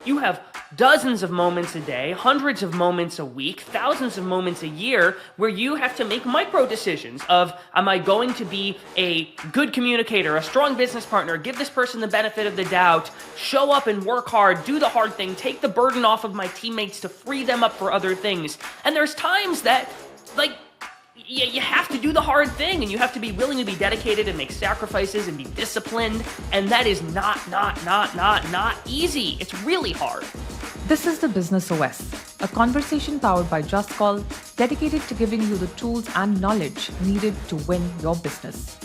You have dozens of moments a day, hundreds of moments a week, thousands of moments a year where you have to make micro decisions of, am I going to be a good communicator, a strong business partner, give this person the benefit of the doubt, show up and work hard, do the hard thing, take the burden off of my teammates to free them up for other things. And there's times that, like, you have to do the hard thing, and you have to be willing to be dedicated and make sacrifices and be disciplined, and that is not easy. It's really hard. This is the Business OS, a conversation powered by Just Call, dedicated to giving you the tools and knowledge needed to win your business.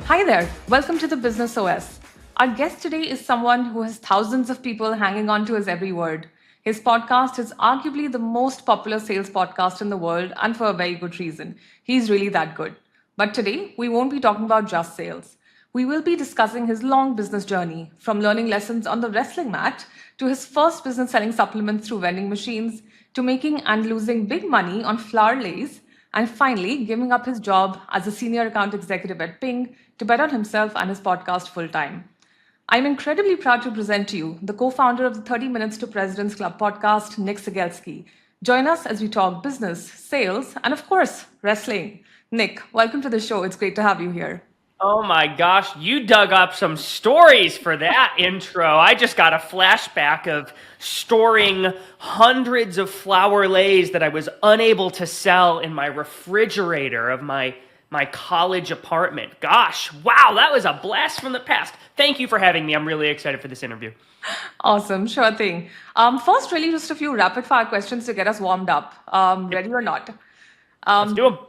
Hi there, welcome to the Business OS. Our guest today is someone who has thousands of people hanging on to his every word. His podcast is arguably the most popular sales podcast in the world, and for a very good reason. He's really that good. But today, we won't be talking about just sales. We will be discussing his long business journey, from learning lessons on the wrestling mat, to his first business selling supplements through vending machines, to making and losing big money on flour lays, and finally giving up his job as a senior account executive at Ping to bet on himself and his podcast full-time. I'm incredibly proud to present to you the co-founder of the 30 Minutes to President's Club podcast, Nick Cegelski. Join us as we talk business, sales, and of course, wrestling. Nick, welcome to the show. It's great to have you here. Oh my gosh, you dug up some stories for that intro. I just got a flashback of storing hundreds of flour lays that I was unable to sell in my refrigerator of my college apartment. Gosh, wow, that was a blast from the past. Thank you for having me. I'm really excited for this interview. Awesome, sure thing. First, really just a few rapid fire questions to get us warmed up. Ready or not? Let's do them.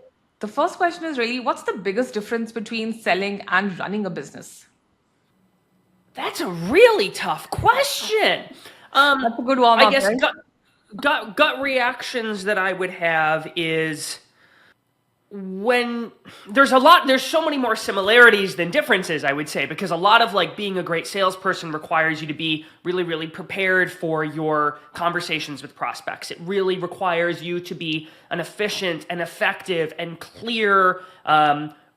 The first question is really, what's the biggest difference between selling and running a business? That's a really tough question. That's a good warm-up, I guess right? gut reactions that I would have is when there's so many more similarities than differences, I would say, because a lot of like being a great salesperson requires you to be really, really prepared for your conversations with prospects. It really requires you to be an efficient and effective and clear,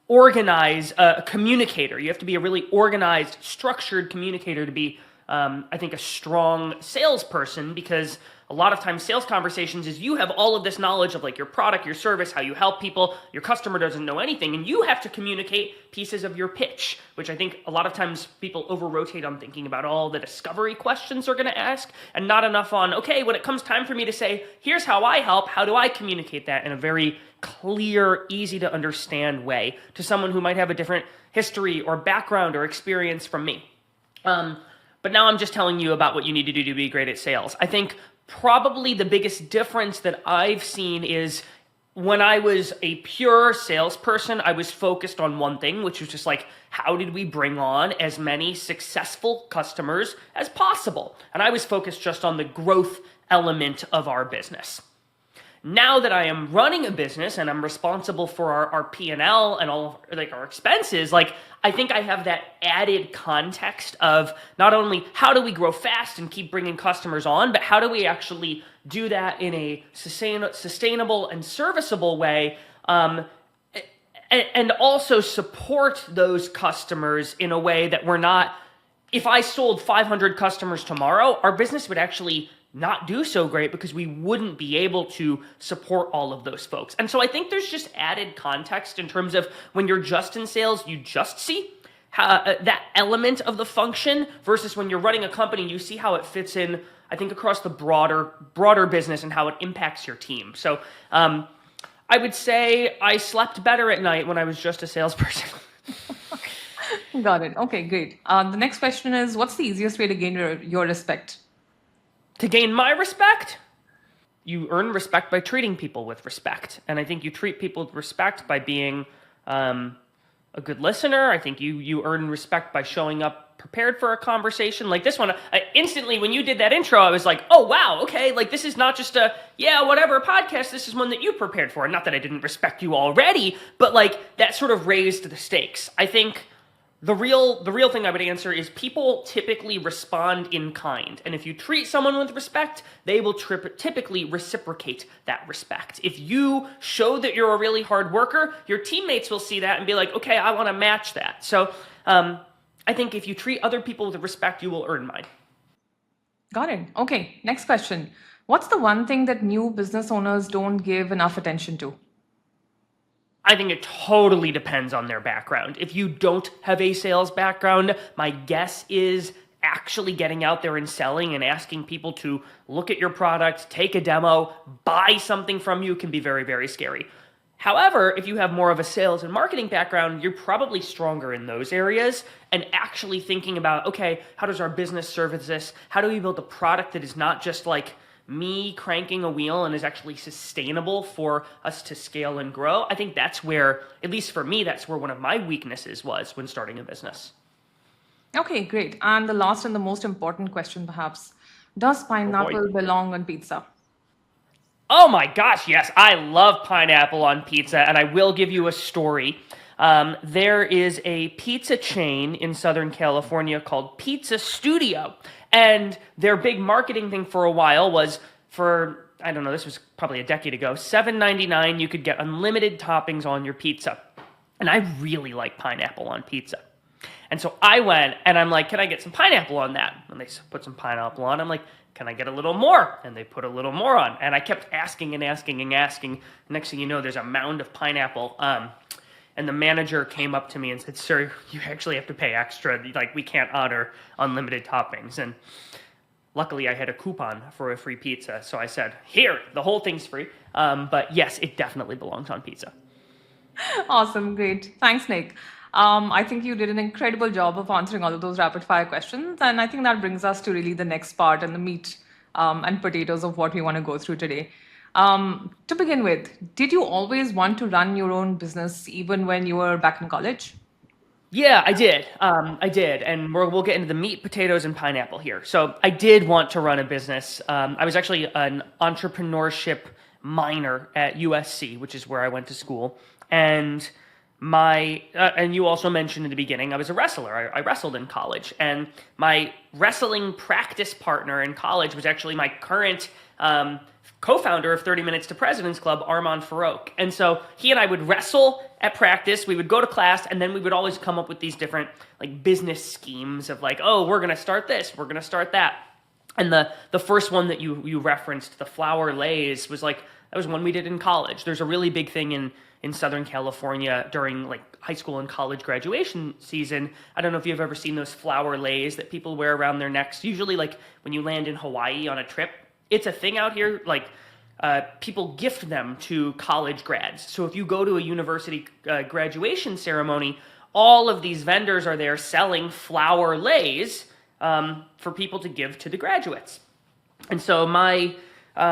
organized communicator. You have to be a really organized, structured communicator to be, I think, a strong salesperson, because a lot of times sales conversations is you have all of this knowledge of like your product, your service, how you help people, your customer doesn't know anything, and you have to communicate pieces of your pitch, which I think a lot of times people over-rotate on thinking about all the discovery questions they're going to ask, and not enough on, okay, when it comes time for me to say, here's how I help, how do I communicate that in a very clear, easy to understand way to someone who might have a different history or background or experience from me. But now I'm just telling you about what you need to do to be great at sales. I think probably the biggest difference that I've seen is when I was a pure salesperson, I was focused on one thing, which was just like, how did we bring on as many successful customers as possible? And I was focused just on the growth element of our business. Now that I am running a business and I'm responsible for our P&L and all of like our expenses, like I think I have that added context of not only how do we grow fast and keep bringing customers on, but how do we actually do that in a sustainable and serviceable way, and also support those customers in a way that we're not, if I sold 500 customers tomorrow, our business would actually not do so great because we wouldn't be able to support all of those folks. And so I think there's just added context in terms of when you're just in sales, you just see how, that element of the function, versus when you're running a company, you see how it fits in, I think, across the broader business and how it impacts your team. So I would say I slept better at night when I was just a salesperson. Got it. Okay, great. The next question is, what's the easiest way to gain your respect? To gain my respect, you earn respect by treating people with respect. And I think you treat people with respect by being a good listener. I think you earn respect by showing up prepared for a conversation. Like this one, instantly when you did that intro, I was like, oh, wow, okay, like this is not just a, whatever podcast, this is one that you prepared for. Not that I didn't respect you already, but like that sort of raised the stakes. I think the real thing I would answer is people typically respond in kind. And if you treat someone with respect, they will typically reciprocate that respect. If you show that you're a really hard worker, your teammates will see that and be like, okay, I want to match that. So I think if you treat other people with respect, you will earn mine. Got it. Okay, next question. What's the one thing that new business owners don't give enough attention to? I think it totally depends on their background. If you don't have a sales background, my guess is actually getting out there and selling and asking people to look at your product, take a demo, buy something from you can be very, very scary. However, if you have more of a sales and marketing background, you're probably stronger in those areas and actually thinking about, okay, how does our business service this? How do we build a product that is not just like me cranking a wheel and is actually sustainable for us to scale and grow? I think that's where, at least for me, that's where one of my weaknesses was when starting a business. Okay, great. And the last and the most important question, perhaps. Does Oh boy. pineapple belong on pizza? Oh my gosh, yes, I love pineapple on pizza, and I will give you a story. There is a pizza chain in Southern California called Pizza Studio, and their big marketing thing for a while was for, I don't know, this was probably a decade ago, $7.99 you could get unlimited toppings on your pizza. And I really like pineapple on pizza. And so I went and I'm like, can I get some pineapple on that? And they put some pineapple on. I'm like, can I get a little more? And they put a little more on. And I kept asking and asking and asking. Next thing you know, there's a mound of pineapple. And the manager came up to me and said, sir, you actually have to pay extra. Like, we can't honor unlimited toppings. And luckily, I had a coupon for a free pizza. So I said, here, the whole thing's free. But yes, it definitely belongs on pizza. Awesome, great. Thanks, Nick. I think you did an incredible job of answering all of those rapid fire questions. And I think that brings us to really the next part and the meat and potatoes of what we want to go through today. To begin with, did you always want to run your own business even when you were back in college? Yeah, I did. I did. And we'll get into the meat, potatoes, and pineapple here. So I did want to run a business. I was actually an entrepreneurship minor at USC, which is where I went to school. And and you also mentioned in the beginning, I was a wrestler. I wrestled in college. And my wrestling practice partner in college was actually my current co-founder of 30 Minutes to President's Club, Armand Farouk. And so he and I would wrestle at practice, we would go to class, and then we would always come up with these different like business schemes of like, oh, we're going to start this, we're going to start that. And the first one that you referenced, the flour lays, was like, that was one we did in college. There's a really big thing in Southern California during like high school and college graduation season. I don't know if you've ever seen those flour lays that people wear around their necks. Usually like when you land in Hawaii on a trip, it's a thing out here. Like people gift them to college grads. So if you go to a university graduation ceremony, all of these vendors are there selling flour lays for people to give to the graduates. And so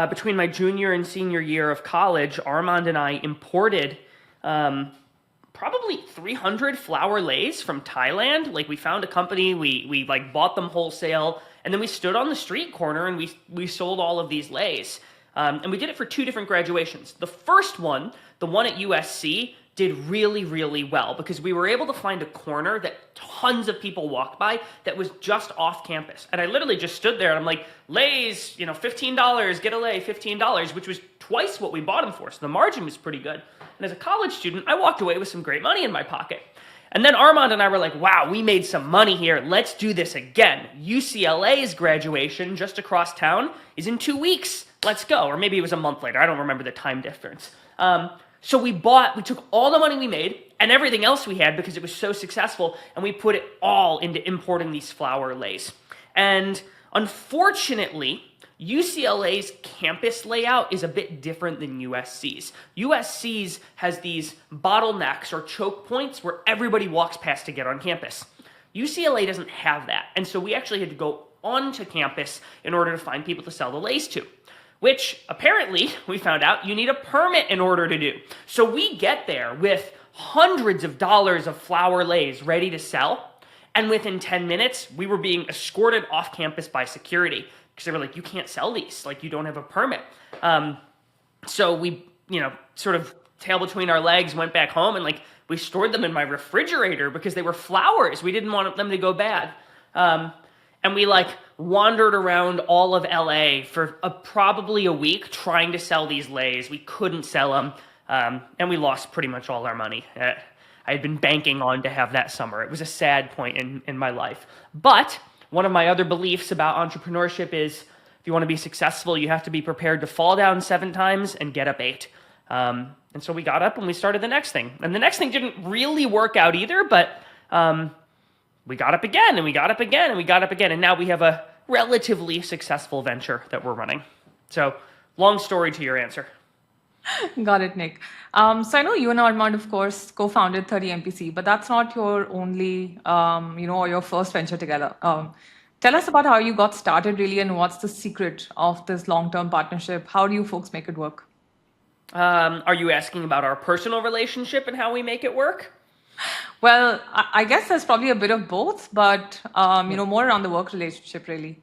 between my junior and senior year of college, Armand and I imported probably 300 flour lays from Thailand. Like we found a company, we like bought them wholesale, and then we stood on the street corner and we sold all of these lays. And we did it for 2 different graduations. The first one, the one at USC, did really, really well because we were able to find a corner that tons of people walked by that was just off campus. And I literally just stood there and I'm like, lays, $15, get a lay, $15, which was twice what we bought them for. So the margin was pretty good. And as a college student, I walked away with some great money in my pocket. And then Armand and I were like, wow, we made some money here. Let's do this again. UCLA's graduation just across town is in 2 weeks. Let's go. Or maybe it was a month later. I don't remember the time difference. So we took all the money we made and everything else we had because it was so successful, and we put it all into importing these flour lays. And unfortunately, UCLA's campus layout is a bit different than USC's. USC's has these bottlenecks or choke points where everybody walks past to get on campus. UCLA doesn't have that. And so we actually had to go onto campus in order to find people to sell the lays to, which apparently we found out you need a permit in order to do. So we get there with hundreds of dollars of flour lays ready to sell. And within 10 minutes, we were being escorted off campus by security because they were like, you can't sell these. Like, you don't have a permit. So we, sort of tail between our legs, went back home and like we stored them in my refrigerator because they were flowers. We didn't want them to go bad. And we like wandered around all of LA for probably a week trying to sell these lays. We couldn't sell them. And we lost pretty much all our money. I had been banking on to have that summer. It was a sad point in my life. But one of my other beliefs about entrepreneurship is if you want to be successful, you have to be prepared to fall down 7 times and get up 8. And so we got up and we started the next thing. And the next thing didn't really work out either, but we got up again and we got up again and we got up again. And now we have a relatively successful venture that we're running. So long story to your answer. Got it, Nick. So I know you and Armand, of course, co-founded 30MPC, but that's not your only, or your first venture together. Tell us about how you got started really and what's the secret of this long-term partnership? How do you folks make it work? Are you asking about our personal relationship and how we make it work? Well, I guess there's probably a bit of both, but, more around the work relationship, really.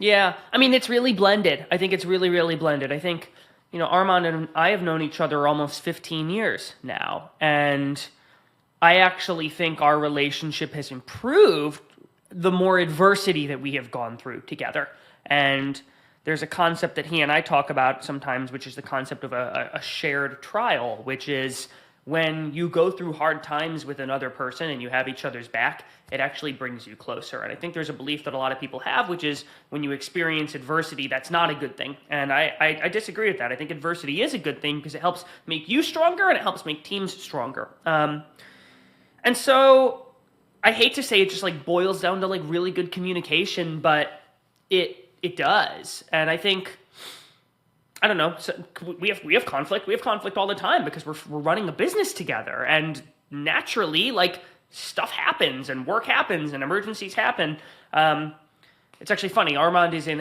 Yeah, I mean, it's really blended. I think it's really, really blended. I think, Armand and I have known each other almost 15 years now. And I actually think our relationship has improved the more adversity that we have gone through together. And there's a concept that he and I talk about sometimes, which is the concept of a shared trial, which is when you go through hard times with another person and you have each other's back, it actually brings you closer. And I think there's a belief that a lot of people have, which is when you experience adversity, that's not a good thing. And I disagree with that. I think adversity is a good thing because it helps make you stronger and it helps make teams stronger. And so I hate to say it just like boils down to like really good communication, but it does. And I think, I don't know, so we have conflict. We have conflict all the time because we're running a business together, and naturally, like, stuff happens and work happens and emergencies happen. It's actually funny. Armand was in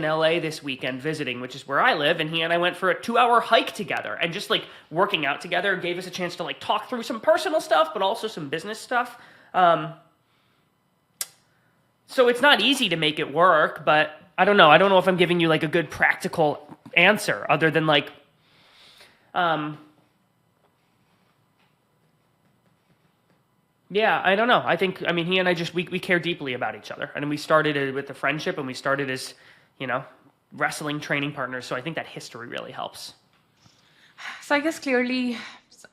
LA this weekend visiting, which is where I live, and he and I went for a 2-hour hike together, and just like working out together gave us a chance to like talk through some personal stuff, but also some business stuff. So it's not easy to make it work, but I don't know. I don't know if I'm giving you like a good practical answer other than like, yeah, I don't know. I mean, he and I just, we care deeply about each other. And we started with the friendship, and we started as, wrestling training partners. So I think that history really helps. So I guess clearly,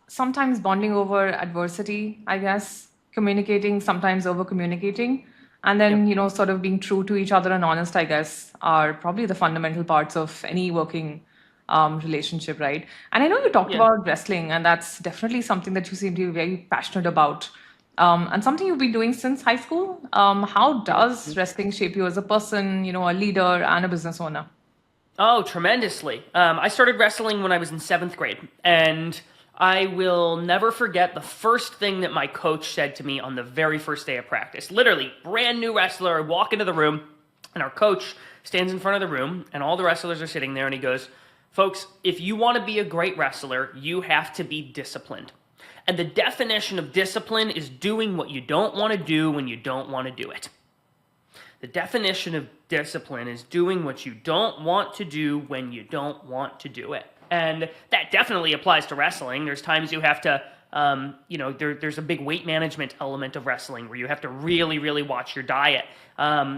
sometimes bonding over adversity, I guess, communicating, sometimes over communicating, and then, Yep. sort of being true to each other and honest, I guess, are probably the fundamental parts of any working relationship, right? And I know you talked Yeah. about wrestling, and that's definitely something that you seem to be very passionate about. And something you've been doing since high school. How does wrestling shape you as a person, a leader and a business owner? Oh, tremendously. I started wrestling when I was in 7th grade, and I will never forget the first thing that my coach said to me on the very first day of practice. Literally, brand new wrestler. I walk into the room, and our coach stands in front of the room, and all the wrestlers are sitting there, and he goes, "Folks, if you want to be a great wrestler, you have to be disciplined. And the definition of discipline is doing what you don't want to do when you don't want to do it. The definition of discipline is doing what you don't want to do when you don't want to do it." And that definitely applies to wrestling. There's times you have to, there's a big weight management element of wrestling where you have to really, really watch your diet.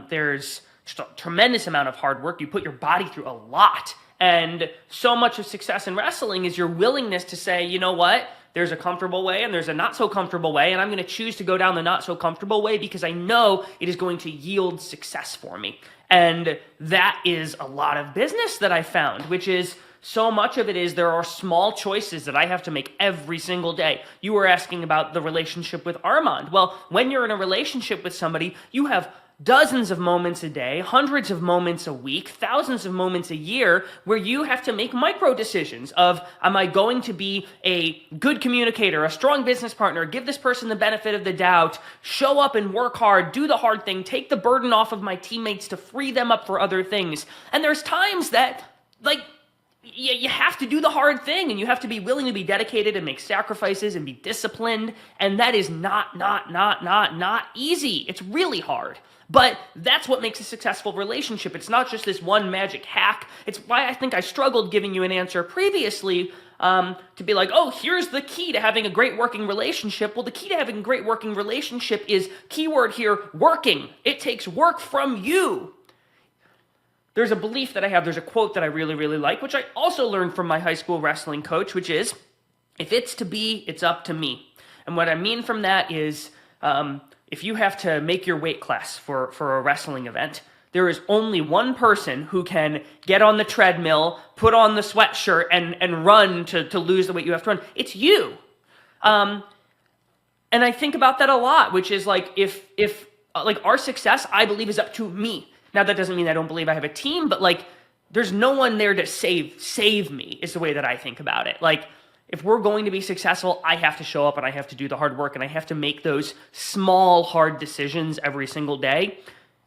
There's just a tremendous amount of hard work. You put your body through a lot. And so much of success in wrestling is your willingness to say, you know what? There's a comfortable way and there's a not so comfortable way, and I'm going to choose to go down the not so comfortable way because I know it is going to yield success for me. And that is a lot of business that I found, which is so much of it is there are small choices that I have to make every single day. You were asking about the relationship with Armand. Well, when you're in a relationship with somebody, you have dozens of moments a day, hundreds of moments a week, thousands of moments a year where you have to make micro decisions of, am I going to be a good communicator, a strong business partner, give this person the benefit of the doubt, show up and work hard, do the hard thing, take the burden off of my teammates to free them up for other things. And there's times that, like, you have to do the hard thing, and you have to be willing to be dedicated and make sacrifices and be disciplined. And that is not easy. It's really hard. But that's what makes a successful relationship. It's not just this one magic hack. It's why I think I struggled giving you an answer previously, to be like, oh, here's the key to having a great working relationship. Well, the key to having a great working relationship is, keyword here, working. It takes work from you. There's a belief that I have, there's a quote that I really, really like, which I also learned from my high school wrestling coach, which is, if it's to be, it's up to me. And what I mean from that is, if you have to make your weight class for a wrestling event, there is only one person who can get on the treadmill, put on the sweatshirt, and run to lose the weight you have to run. It's you. And I think about that a lot, which is like if like our success, I believe, is up to me. Now that doesn't mean I don't believe I have a team, but like there's no one there to save me is the way that I think about it. Like if we're going to be successful, I have to show up and I have to do the hard work and I have to make those small, hard decisions every single day.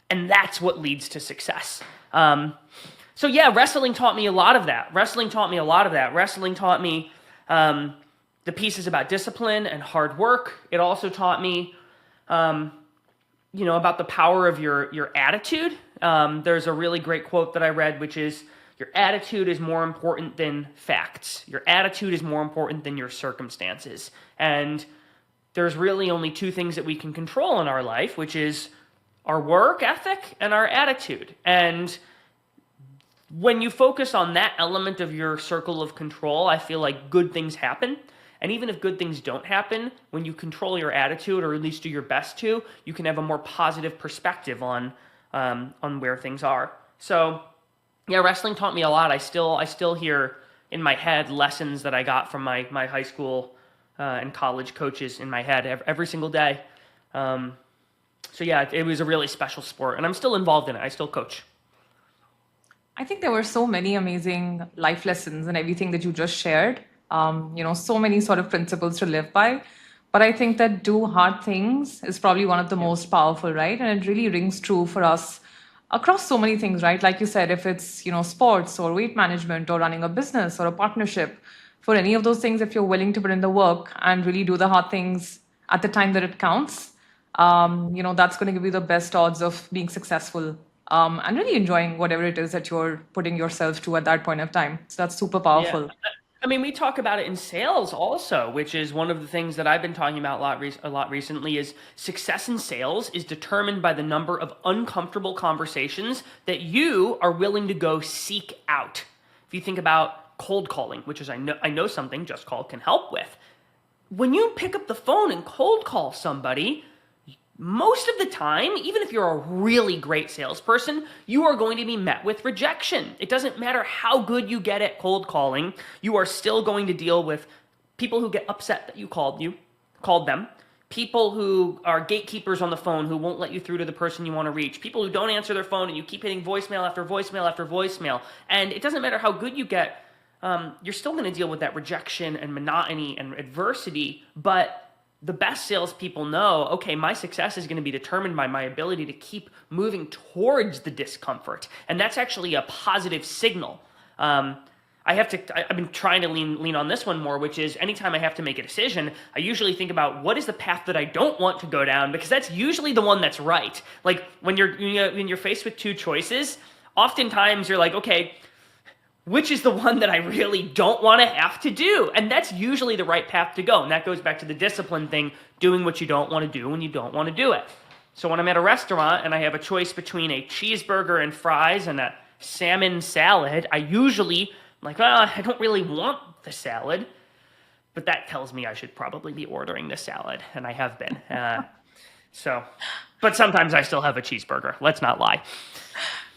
And that's what leads to success. So yeah, wrestling taught me a lot of that. Wrestling taught me the pieces about discipline and hard work. It also taught me, about the power of your attitude. There's a really great quote that I read, which is, your attitude is more important than facts. Your attitude is more important than your circumstances. And there's really only two things that we can control in our life, which is our work ethic and our attitude. And when you focus on that element of your circle of control, I feel like good things happen. And even if good things don't happen, when you control your attitude, or at least do your best to, you can have a more positive perspective on where things are. So yeah, wrestling taught me a lot. I still hear in my head lessons that I got from my high school and college coaches in my head every single day. So yeah, it was a really special sport, and I'm still involved in it. I still coach. I think there were so many amazing life lessons and everything that you just shared. So many sort of principles to live by. But I think that do hard things is probably one of the most powerful, right? And it really rings true for us across so many things, right? Like you said, if it's, sports or weight management or running a business or a partnership, for any of those things, if you're willing to put in the work and really do the hard things at the time that it counts, that's going to give you the best odds of being successful and really enjoying whatever it is that you're putting yourself to at that point of time. So that's super powerful. Yeah. I mean, we talk about it in sales also, which is one of the things that I've been talking about a lot recently, is success in sales is determined by the number of uncomfortable conversations that you are willing to go seek out. If you think about cold calling, which is I know something Just Call can help with. When you pick up the phone and cold call somebody, most of the time, even if you're a really great salesperson, you are going to be met with rejection. It doesn't matter how good you get at cold calling, you are still going to deal with people who get upset that you called them, people who are gatekeepers on the phone who won't let you through to the person you want to reach, people who don't answer their phone and you keep hitting voicemail after voicemail after voicemail. And it doesn't matter how good you get, you're still going to deal with that rejection and monotony and adversity, but the best salespeople know, okay, my success is going to be determined by my ability to keep moving towards the discomfort. And that's actually a positive signal. I've been trying to lean on this one more, which is anytime I have to make a decision, I usually think about what is the path that I don't want to go down, because that's usually the one that's right. Like when you're faced with two choices, oftentimes you're like, okay, which is the one that I really don't want to have to do? And that's usually the right path to go. And that goes back to the discipline thing, doing what you don't want to do when you don't want to do it. So when I'm at a restaurant and I have a choice between a cheeseburger and fries and a salmon salad, I usually like, well, I don't really want the salad, but that tells me I should probably be ordering the salad, and I have been. But sometimes I still have a cheeseburger. Let's not lie.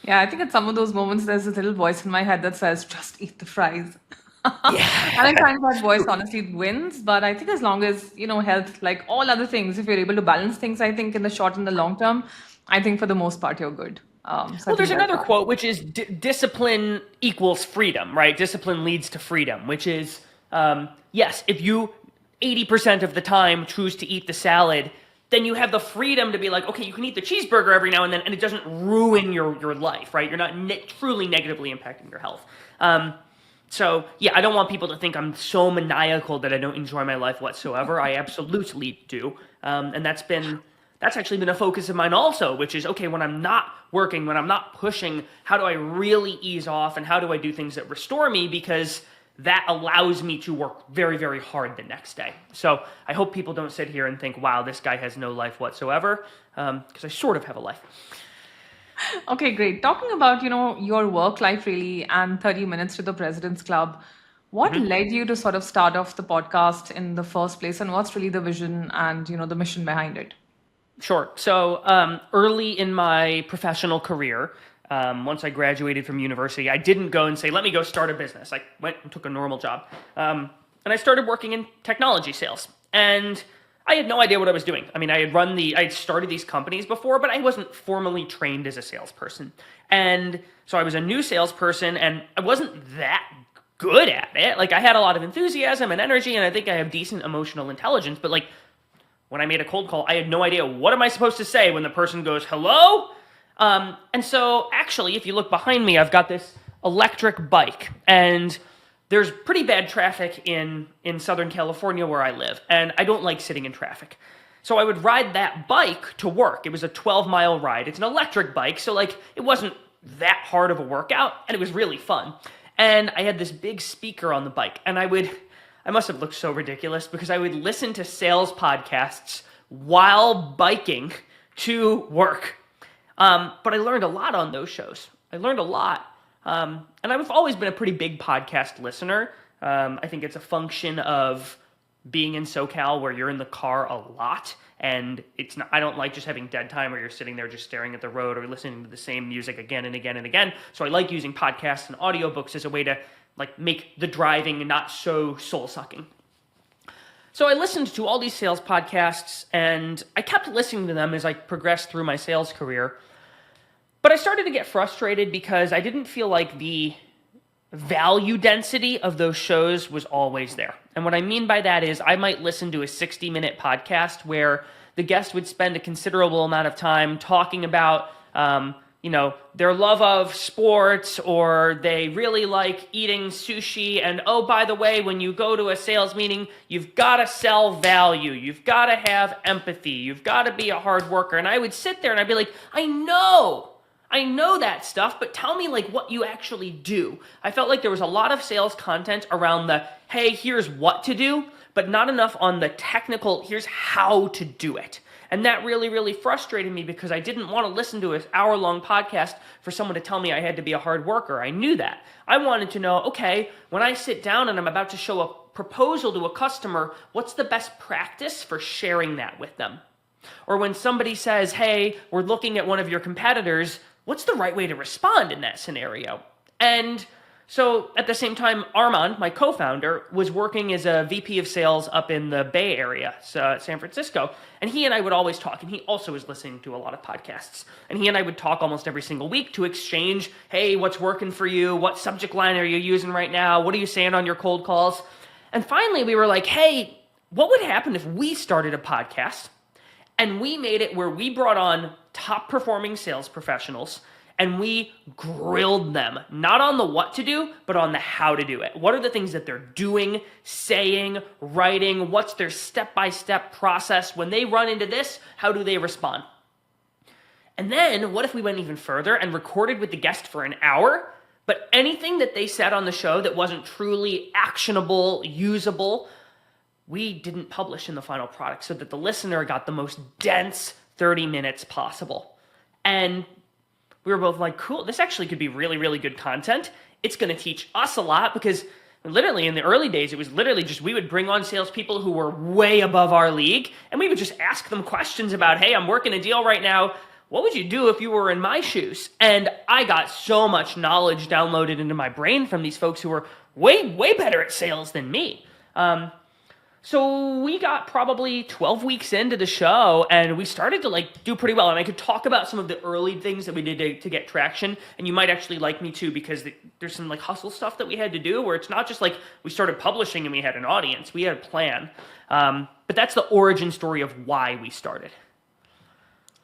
Yeah, I think at some of those moments, there's a little voice in my head that says, just eat the fries. Yeah. And I find that voice honestly wins. But I think as long as, health, like all other things, if you're able to balance things, I think in the short and the long term, I think for the most part, you're good. Well, there's another quote, which is discipline equals freedom, right? Discipline leads to freedom, which is, yes, if you 80% of the time choose to eat the salad, then you have the freedom to be like, okay, you can eat the cheeseburger every now and then, and it doesn't ruin your life, right? You're not truly negatively impacting your health. So yeah, I don't want people to think I'm so maniacal that I don't enjoy my life whatsoever. I absolutely do. And that's actually been a focus of mine also, which is, okay, when I'm not working, when I'm not pushing, how do I really ease off, and how do I do things that restore me? Because that allows me to work very, very hard the next day. So I hope people don't sit here and think, wow, this guy has no life whatsoever, because I sort of have a life. Okay, great. Talking about, your work life really and 30 minutes to the President's Club, what led you to sort of start off the podcast in the first place, and what's really the vision and, the mission behind it? Sure. So early in my professional career, once I graduated from university, I didn't go and say, let me go start a business. I went and took a normal job. And I started working in technology sales. And I had no idea what I was doing. I mean, I had started these companies before, but I wasn't formally trained as a salesperson. And so I was a new salesperson, and I wasn't that good at it. Like, I had a lot of enthusiasm and energy, and I think I have decent emotional intelligence, but like, when I made a cold call, I had no idea what am I supposed to say when the person goes, hello? And so actually, if you look behind me, I've got this electric bike, and there's pretty bad traffic in Southern California where I live, and I don't like sitting in traffic. So I would ride that bike to work. It was a 12-mile ride. It's an electric bike, so like it wasn't that hard of a workout, and it was really fun. And I had this big speaker on the bike, and I must have looked so ridiculous because I would listen to sales podcasts while biking to work. But I learned a lot on those shows. I learned a lot. And I've always been a pretty big podcast listener. I think it's a function of being in SoCal where you're in the car a lot, and I don't like just having dead time where you're sitting there just staring at the road or listening to the same music again and again and again. So I like using podcasts and audiobooks as a way to like make the driving not so soul-sucking. So I listened to all these sales podcasts, and I kept listening to them as I progressed through my sales career. But I started to get frustrated because I didn't feel like the value density of those shows was always there. And what I mean by that is I might listen to a 60-minute podcast where the guest would spend a considerable amount of time talking about, their love of sports, or they really like eating sushi. And oh, by the way, when you go to a sales meeting, you've got to sell value. You've got to have empathy. You've got to be a hard worker. And I would sit there and I'd be like, I know that stuff, but tell me like what you actually do. I felt like there was a lot of sales content around the, hey, here's what to do, but not enough on the technical, here's how to do it. And that really, really frustrated me because I didn't want to listen to an hour-long podcast for someone to tell me I had to be a hard worker. I knew that. I wanted to know, okay, when I sit down and I'm about to show a proposal to a customer, what's the best practice for sharing that with them? Or when somebody says, hey, we're looking at one of your competitors, what's the right way to respond in that scenario? And so at the same time, Armand, my co-founder, was working as a VP of sales up in the Bay Area, San Francisco. And he and I would always talk, and he also was listening to a lot of podcasts. And he and I would talk almost every single week to exchange, hey, what's working for you? What subject line are you using right now? What are you saying on your cold calls? And finally, we were like, hey, what would happen if we started a podcast and we made it where we brought on top performing sales professionals and we grilled them, not on the what to do, but on the how to do it. What are the things that they're doing, saying, writing? What's their step-by-step process? When they run into this, how do they respond? And then what if we went even further and recorded with the guest for an hour, but anything that they said on the show that wasn't truly actionable, usable, we didn't publish in the final product so that the listener got the most dense 30 minutes possible. And we were both like, cool, this actually could be really, really good content. It's going to teach us a lot because literally in the early days, it was literally just we would bring on salespeople who were way above our league, and we would just ask them questions about, hey, I'm working a deal right now. What would you do if you were in my shoes? And I got so much knowledge downloaded into my brain from these folks who were way, way better at sales than me. So we got probably 12 weeks into the show and we started to do pretty well. And I could talk about some of the early things that we did to get traction. And you might actually like me too, because there's some hustle stuff that we had to do where it's not just we started publishing and we had an audience. We had a plan. But that's the origin story of why we started.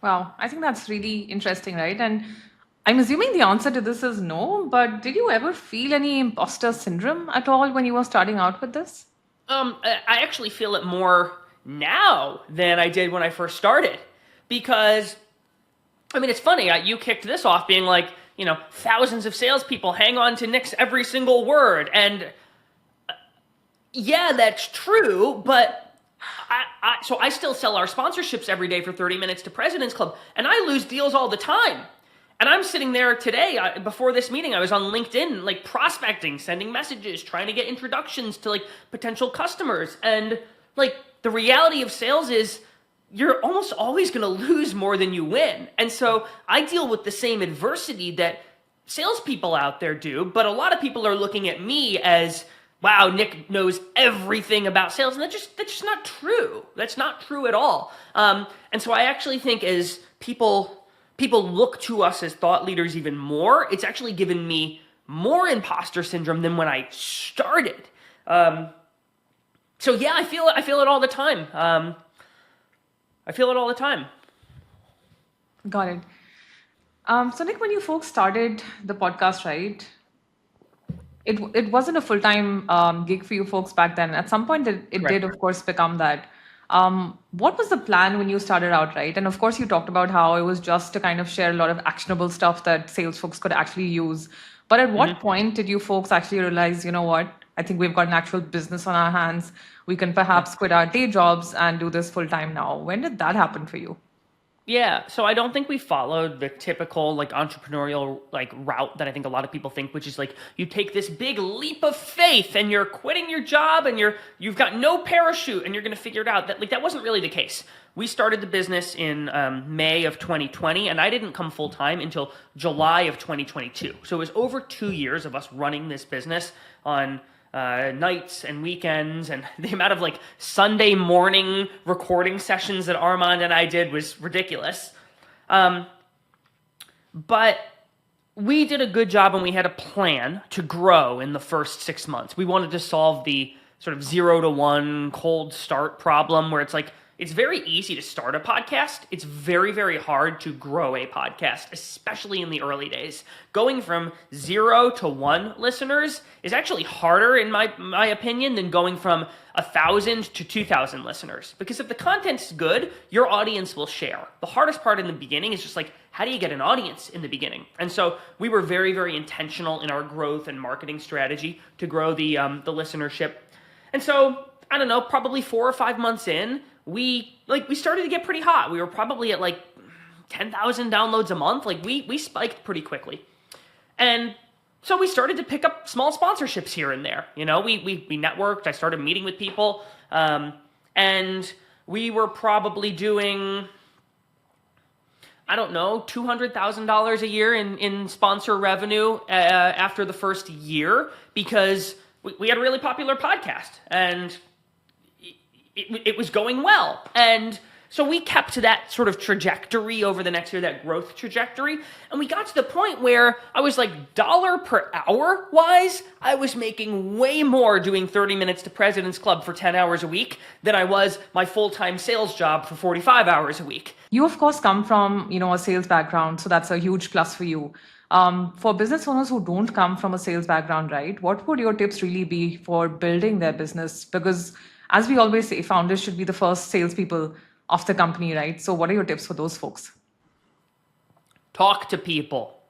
Wow, I think that's really interesting, right? And I'm assuming the answer to this is no, but did you ever feel any imposter syndrome at all when you were starting out with this? I actually feel it more now than I did when I first started. Because, it's funny, you kicked this off being thousands of salespeople hang on to Nick's every single word. And yeah, that's true, but so I still sell our sponsorships every day for 30 minutes to President's Club, and I lose deals all the time. And I'm sitting there today, before this meeting, I was on LinkedIn, prospecting, sending messages, trying to get introductions to, potential customers. And, the reality of sales is you're almost always going to lose more than you win. And so I deal with the same adversity that salespeople out there do, but a lot of people are looking at me as, wow, Nick knows everything about sales. And that's just not true. That's not true at all. And so I actually think as people look to us as thought leaders even more, it's actually given me more imposter syndrome than when I started. So yeah, I feel it all the time. I feel it all the time. Got it. So Nick, when you folks started the podcast, right? It wasn't a full-time gig for you folks back then. At some point, it Correct. did, of course, become that. What was the plan when you started out, right? And of course, you talked about how it was just to kind of share a lot of actionable stuff that sales folks could actually use. But at what point did you folks actually realize, you know what? I think we've got an actual business on our hands. We can perhaps quit our day jobs and do this full-time now. When did that happen for you? Yeah, so I don't think we followed the typical like entrepreneurial like route that I think a lot of people think, which is like you take this big leap of faith and you're quitting your job and you've got no parachute and you're going to figure it out. That wasn't really the case. We started the business in May of 2020, and I didn't come full time until July of 2022. So it was over 2 years of us running this business on nights and weekends, and the amount of like Sunday morning recording sessions that Armand and I did was ridiculous. But we did a good job, and we had a plan to grow in the first 6 months. We wanted to solve the sort of 0 to 1 cold start problem where it's like, it's very easy to start a podcast. It's very, very hard to grow a podcast, especially in the early days. Going from 0 to 1 listeners is actually harder, in my opinion, than going from 1,000 to 2,000 listeners. Because if the content's good, your audience will share. The hardest part in the beginning is just like, how do you get an audience in the beginning? And so we were very, very intentional in our growth and marketing strategy to grow the listenership. And so, I don't know, probably 4 or 5 months in, we started to get pretty hot. We were probably at like 10,000 downloads a month. Like we spiked pretty quickly. And so we started to pick up small sponsorships here and there. You know, we networked. I started meeting with people. And we were probably doing, I don't know, $200,000 a year in sponsor revenue after the first year, because we had a really popular podcast and it was going well. And so we kept that sort of trajectory over the next year, that growth trajectory. And we got to the point where I was like dollar per hour wise, I was making way more doing 30 minutes to President's Club for 10 hours a week than I was my full-time sales job for 45 hours a week. You, of course, come from, a sales background, so that's a huge plus for you. For business owners who don't come from a sales background, right, what would your tips really be for building their business? Because as we always say, founders should be the first salespeople of the company, right? So what are your tips for those folks? Talk to people.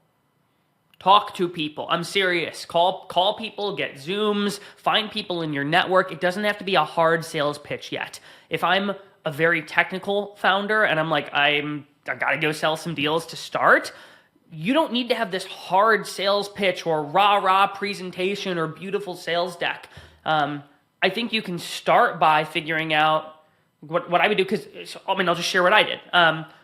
Talk to people. I'm serious. Call people, get Zooms, find people in your network. It doesn't have to be a hard sales pitch yet. If I'm a very technical founder and I'm like, I got to go sell some deals to start, you don't need to have this hard sales pitch or rah-rah presentation or beautiful sales deck. I think you can start by figuring out what I would do, because I'll just share what I did,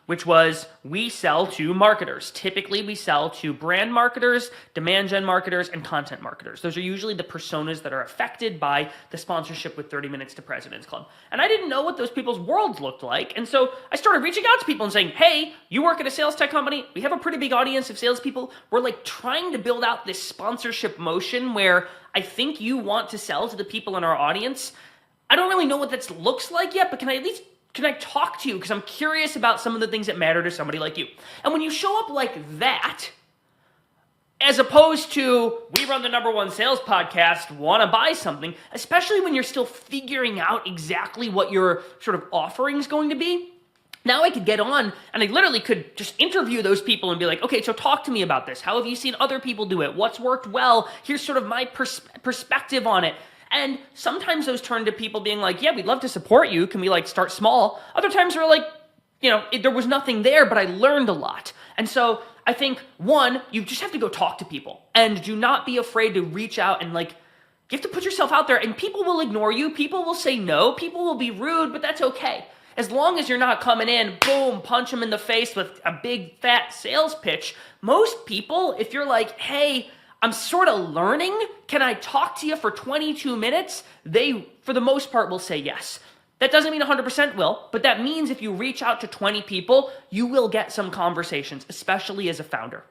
which was we sell to marketers. Typically, we sell to brand marketers, demand gen marketers, and content marketers. Those are usually the personas that are affected by the sponsorship with 30 Minutes to President's Club. And I didn't know what those people's worlds looked like. And so I started reaching out to people and saying, hey, you work at a sales tech company. We have a pretty big audience of salespeople. We're like trying to build out this sponsorship motion where I think you want to sell to the people in our audience. I don't really know what that looks like yet, but can I talk to you? Because I'm curious about some of the things that matter to somebody like you. And when you show up like that, as opposed to, we run the #1 sales podcast, want to buy something, especially when you're still figuring out exactly what your sort of offering is going to be, now I could get on and I literally could just interview those people and be like, okay, so talk to me about this. How have you seen other people do it? What's worked well? Here's sort of my perspective on it. And sometimes those turn to people being like, yeah, we'd love to support you. Can we like start small? Other times they're like, there was nothing there, but I learned a lot. And so I think, one, you just have to go talk to people and do not be afraid to reach out and like, you have to put yourself out there, and people will ignore you. People will say no. People will be rude, but that's okay. as long as you're not coming in, boom, punch them in the face with a big fat sales pitch, most people, if you're like, hey, I'm sort of learning, can I talk to you for 22 minutes? They, for the most part, will say yes. That doesn't mean 100% will, but that means if you reach out to 20 people, you will get some conversations, especially as a founder.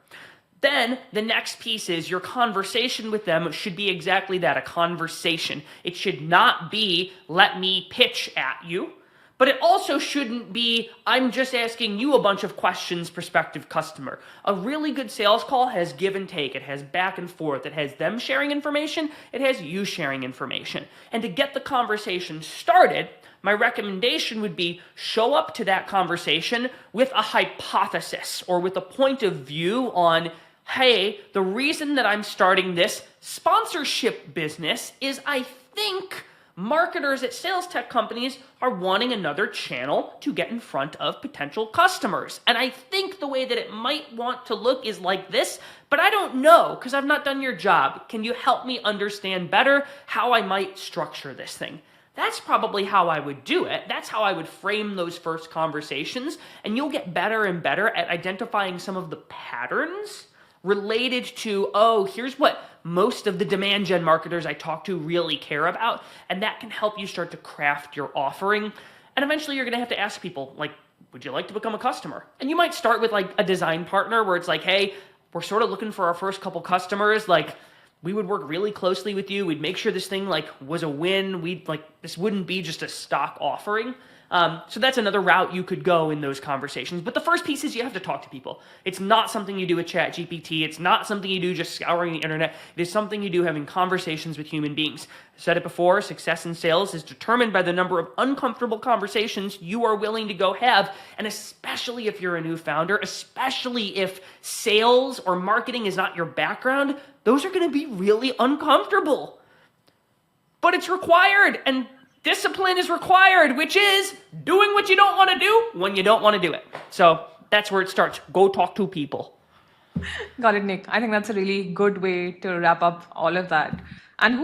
Then the next piece is your conversation with them should be exactly that, a conversation. It should not be, let me pitch at you. But it also shouldn't be, I'm just asking you a bunch of questions, prospective customer. A really good sales call has give and take. It has back and forth. It has them sharing information. It has you sharing information. And to get the conversation started, my recommendation would be show up to that conversation with a hypothesis or with a point of view on, hey, the reason that I'm starting this sponsorship business is I think marketers at sales tech companies are wanting another channel to get in front of potential customers. And I think the way that it might want to look is like this, but I don't know because I've not done your job. Can you help me understand better how I might structure this thing? That's probably how I would do it. That's how I would frame those first conversations. And you'll get better and better at identifying some of the patterns related to, oh, here's what most of the demand gen marketers I talk to really care about. And that can help you start to craft your offering. And eventually you're going to have to ask people, like, would you like to become a customer? And you might start with like a design partner where it's like, hey, we're sort of looking for our first couple customers. Like, we would work really closely with you. We'd make sure this thing like was a win. This wouldn't be just a stock offering. So that's another route you could go in those conversations. But the first piece is you have to talk to people. It's not something you do with ChatGPT. It's not something you do just scouring the internet. It is something you do having conversations with human beings. I said it before, success in sales is determined by the number of uncomfortable conversations you are willing to go have. And especially if you're a new founder, especially if sales or marketing is not your background, those are going to be really uncomfortable. But it's required, and discipline is required, which is doing what you don't want to do when you don't want to do it. So that's where it starts. Go talk to people. Got it, Nick. I think that's a really good way to wrap up all of that. And who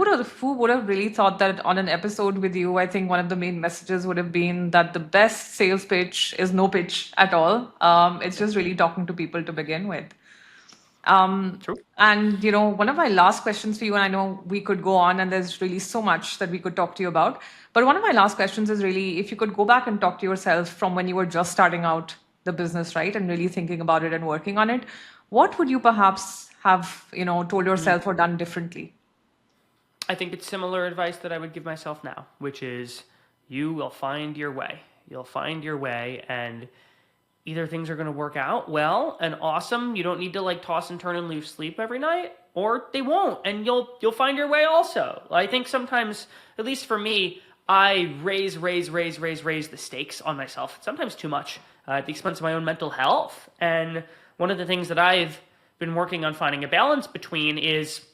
would have really thought that on an episode with you, I think one of the main messages would have been that the best sales pitch is no pitch at all. It's just really talking to people to begin with. True. And, one of my last questions for you, and I know we could go on and there's really so much that we could talk to you about, but one of my last questions is really if you could go back and talk to yourself from when you were just starting out the business, right, and really thinking about it and working on it, what would you perhaps have, told yourself or done differently? I think it's similar advice that I would give myself now, which is you will find your way. You'll find your way, and either things are going to work out well and awesome. You don't need to like toss and turn and lose sleep every night, or they won't, and you'll find your way also. I think sometimes, at least for me, I raise the stakes on myself. Sometimes too much at the expense of my own mental health. And one of the things that I've been working on finding a balance between is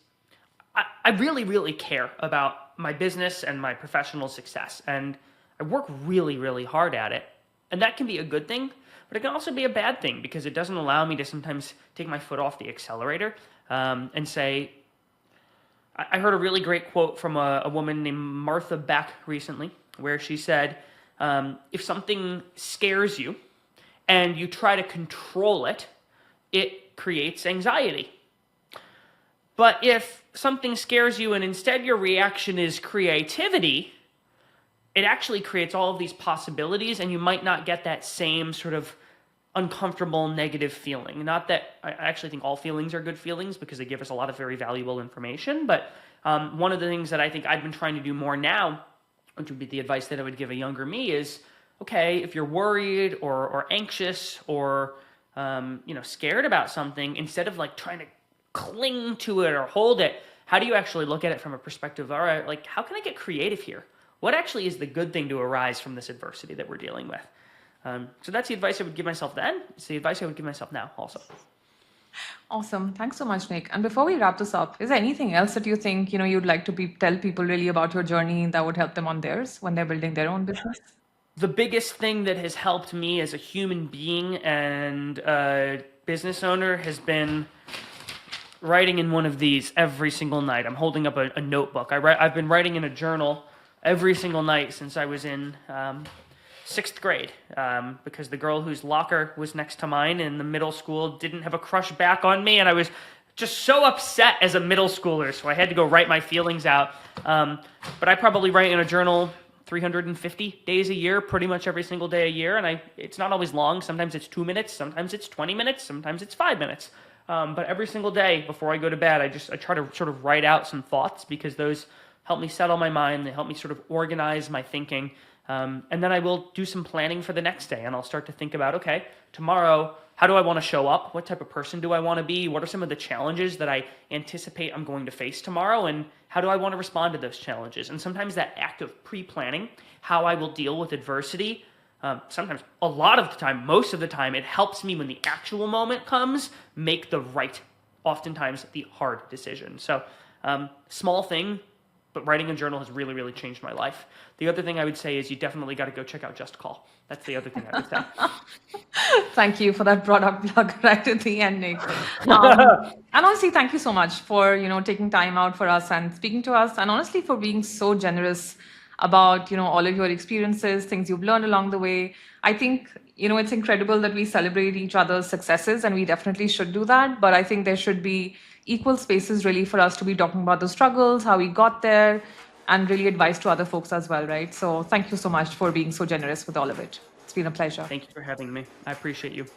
I really, really care about my business and my professional success. And I work really, really hard at it. And that can be a good thing, but it can also be a bad thing because it doesn't allow me to sometimes take my foot off the accelerator and say, I heard a really great quote from a woman named Martha Beck recently, where she said, if something scares you and you try to control it, it creates anxiety. But if something scares you and instead your reaction is creativity, it actually creates all of these possibilities, and you might not get that same sort of uncomfortable negative feeling. Not that I actually think all feelings are good feelings because they give us a lot of very valuable information, but one of the things that I think I've been trying to do more now, which would be the advice that I would give a younger me, is okay, if you're worried or anxious or scared about something, instead of like trying to cling to it or hold it, how do you actually look at it from a perspective of, all right, like how can I get creative here? What actually is the good thing to arise from this adversity that we're dealing with? So that's the advice I would give myself then. It's the advice I would give myself now also. Awesome. Thanks so much, Nick. And before we wrap this up, is there anything else that you think, you'd like to tell people really about your journey that would help them on theirs when they're building their own business? The biggest thing that has helped me as a human being and a business owner has been writing in one of these every single night. I'm holding up a notebook. I've been writing in a journal every single night since I was in 6th grade, because the girl whose locker was next to mine in the middle school didn't have a crush back on me, and I was just so upset as a middle schooler, so I had to go write my feelings out. But I probably write in a journal 350 days a year, pretty much every single day a year, and it's not always long. Sometimes it's 2 minutes, sometimes it's 20 minutes, sometimes it's 5 minutes. But every single day before I go to bed, I try to sort of write out some thoughts, because those help me settle my mind. They help me sort of organize my thinking. And then I will do some planning for the next day, and I'll start to think about, okay, tomorrow, how do I want to show up? What type of person do I want to be? What are some of the challenges that I anticipate I'm going to face tomorrow? And how do I want to respond to those challenges? And sometimes that act of pre-planning, how I will deal with adversity, sometimes, a lot of the time, most of the time, it helps me when the actual moment comes, make the right, oftentimes the hard decision. So small thing, but writing a journal has really, really changed my life. The other thing I would say is you definitely got to go check out Just Call. That's the other thing I would say. Thank you for that product plug right at the end, Nick. And honestly, thank you so much for, taking time out for us and speaking to us, and honestly for being so generous about, all of your experiences, things you've learned along the way. I think, it's incredible that we celebrate each other's successes, and we definitely should do that. But I think there should be equal spaces really for us to be talking about the struggles, how we got there, and really advice to other folks as well, right? So thank you so much for being so generous with all of it. It's been a pleasure. Thank you for having me. I appreciate you.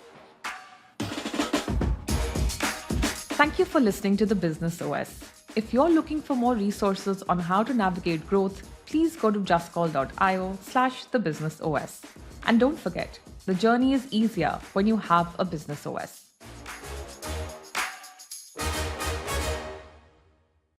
Thank you for listening to the Business OS. If you're looking for more resources on how to navigate growth, please go to justcall.io/thebusinessOS. And don't forget, the journey is easier when you have a Business OS.